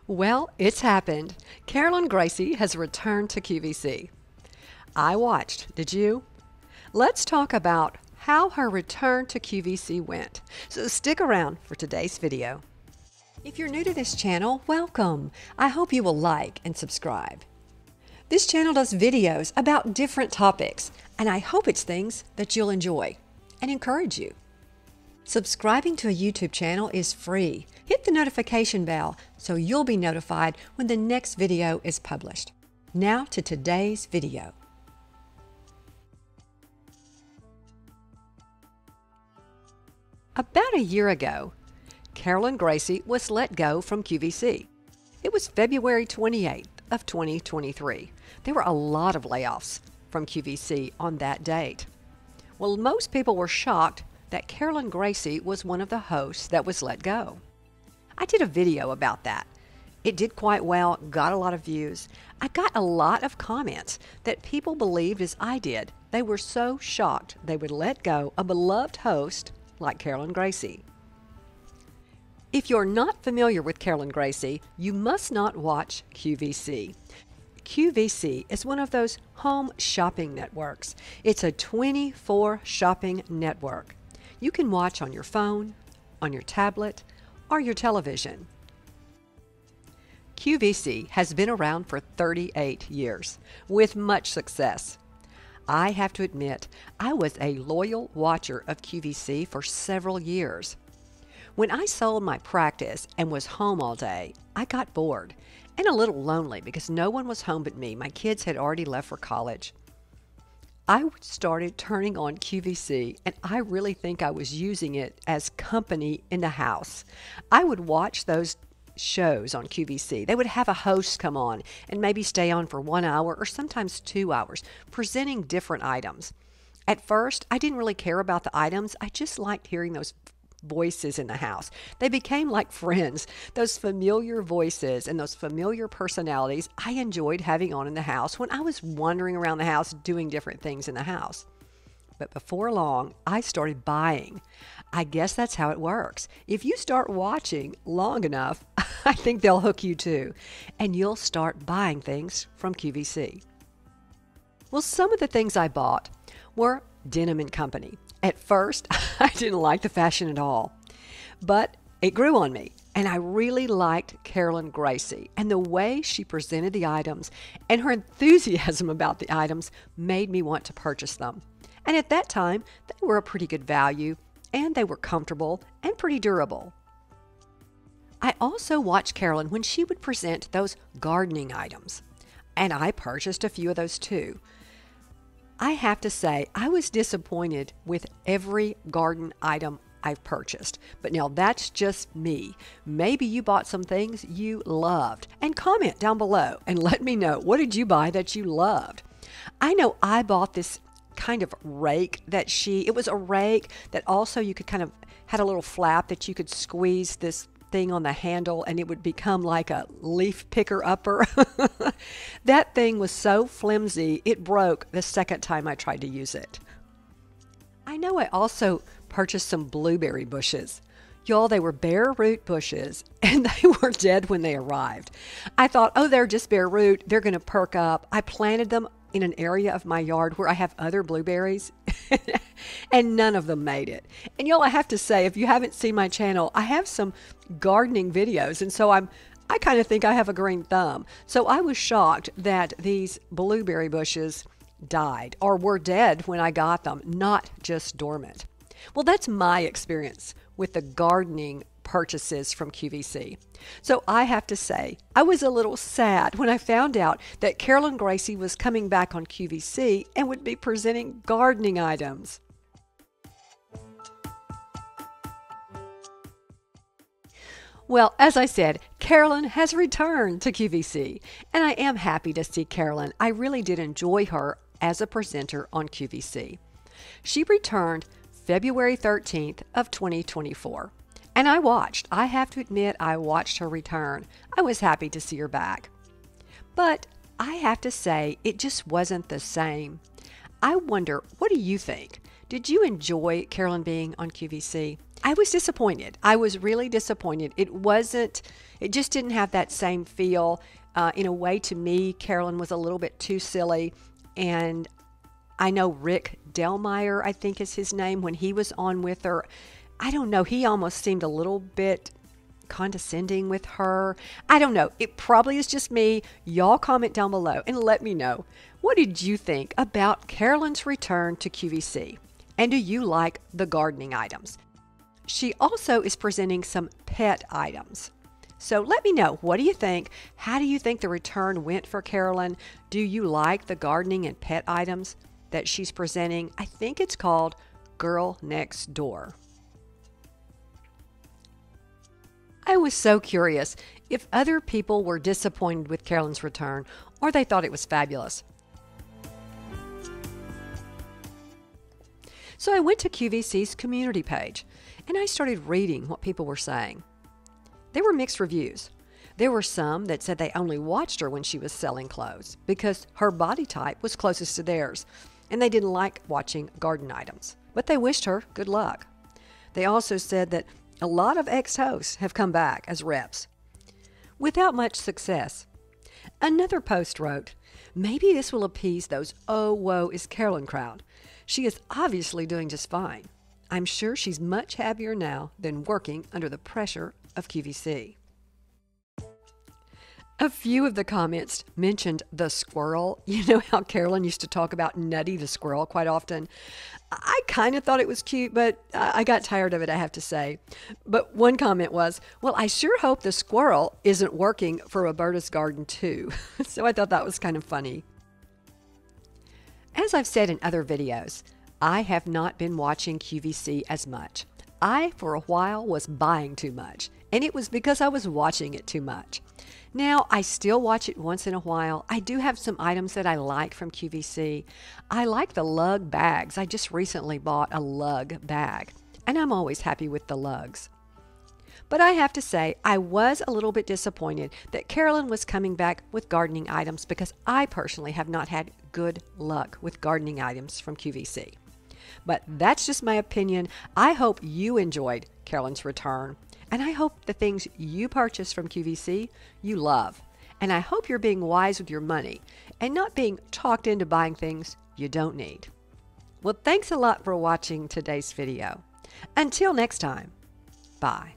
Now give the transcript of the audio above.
Well, it's happened. Carolyn Gracie has returned to QVC. I watched, did you? Let's talk about how her return to QVC went. So stick around for today's video. If you're new to this channel, welcome. I hope you will like and subscribe. This channel does videos about different topics, and I hope it's things that you'll enjoy and encourage you. Subscribing to a YouTube channel is free. Hit the notification bell so you'll be notified when the next video is published. Now to today's video. About a year ago, Carolyn Gracie was let go from QVC. It was February 28th of 2023. There were a lot of layoffs from QVC on that date. Well, most people were shocked that Carolyn Gracie was one of the hosts that was let go. I did a video about that. It did quite well, got a lot of views. I got a lot of comments that people believed as I did. They were so shocked they would let go a beloved host like Carolyn Gracie. If you're not familiar with Carolyn Gracie, you must not watch QVC. QVC is one of those home shopping networks. It's a 24 shopping network. You can watch on your phone, on your tablet, or your television. QVC has been around for 38 years with much success. I have to admit, I was a loyal watcher of QVC for several years. When I sold my practice and was home all day, I got bored and a little lonely because no one was home but me. My kids had already left for college. I started turning on QVC, and I really think I was using it as company in the house. I would watch those shows on QVC. They would have a host come on and maybe stay on for 1 hour or sometimes 2 hours, presenting different items. At first, I didn't really care about the items. I just liked hearing those voices in the house. They became like friends. Those familiar voices and those familiar personalities I enjoyed having on in the house when I was wandering around the house doing different things in the house. But before long, I started buying. I guess that's how it works. If you start watching long enough, I think they'll hook you too, and you'll start buying things from QVC. Well, some of the things I bought were Denim & Company. At first, I didn't like the fashion at all, but it grew on me, and I really liked Carolyn Gracie, and the way she presented the items and her enthusiasm about the items made me want to purchase them. And at that time, they were a pretty good value, and they were comfortable and pretty durable. I also watched Carolyn when she would present those gardening items, and I purchased a few of those too. I have to say, I was disappointed with every garden item I've purchased. But now that's just me. Maybe you bought some things you loved. And comment down below and let me know, what did you buy that you loved? I know I bought this kind of rake that it was a rake that also you could kind of had a little flap that you could squeeze this thing on the handle and it would become like a leaf picker upper. That thing was so flimsy it broke the second time I tried to use it. I know I also purchased some blueberry bushes. Y'all, they were bare root bushes and they were dead when they arrived. I thought, oh, they're just bare root, they're going to perk up. I planted them in an area of my yard where I have other blueberries and none of them made it. And y'all, I have to say, if you haven't seen my channel, I have some gardening videos, and so I kind of think I have a green thumb. So I was shocked that these blueberry bushes died or were dead when I got them, not just dormant. Well, that's my experience with the gardening purchases from QVC. So I have to say, I was a little sad when I found out that Carolyn Gracie was coming back on QVC and would be presenting gardening items. Well, as I said, Carolyn has returned to QVC, and I am happy to see Carolyn. I really did enjoy her as a presenter on QVC. She returned February 13th of 2024. And I have to admit, I watched her return. I was happy to see her back. But I have to say, it just wasn't the same. I wonder, what do you think? Did you enjoy Carolyn being on QVC? I was disappointed. I was really disappointed. It just didn't have that same feel. In a way, to me, Carolyn was a little bit too silly. And I know Rick Delmeyer, I think is his name, when he was on with her, I don't know, he almost seemed a little bit condescending with her. I don't know. It probably is just me. Y'all comment down below and let me know. What did you think about Carolyn's return to QVC? And do you like the gardening items? She also is presenting some pet items. So let me know. What do you think? How do you think the return went for Carolyn? Do you like the gardening and pet items that she's presenting? I think it's called Girl Next Door. I was so curious if other people were disappointed with Carolyn's return or they thought it was fabulous. So I went to QVC's community page and I started reading what people were saying. There were mixed reviews. There were some that said they only watched her when she was selling clothes because her body type was closest to theirs and they didn't like watching garden items, but they wished her good luck. They also said that a lot of ex-hosts have come back as reps without much success. Another post wrote, "Maybe this will appease those oh woe is Carolyn crowd. She is obviously doing just fine. I'm sure she's much happier now than working under the pressure of QVC." A few of the comments mentioned the squirrel. You know how Carolyn used to talk about Nutty the squirrel quite often? I kind of thought it was cute, but I got tired of it, I have to say. But one comment was, "Well, I sure hope the squirrel isn't working for Roberta's garden too." So I thought that was kind of funny. As I've said in other videos, I have not been watching QVC as much. I, for a while, was buying too much, and it was because I was watching it too much. Now, I still watch it once in a while. I do have some items that I like from QVC. I like the lug bags. I just recently bought a lug bag, and I'm always happy with the lugs. But I have to say, I was a little bit disappointed that Carolyn was coming back with gardening items because I personally have not had good luck with gardening items from QVC. But that's just my opinion. I hope you enjoyed Carolyn's return, and I hope the things you purchase from QVC you love. And I hope you're being wise with your money and not being talked into buying things you don't need. Well, thanks a lot for watching today's video. Until next time, bye.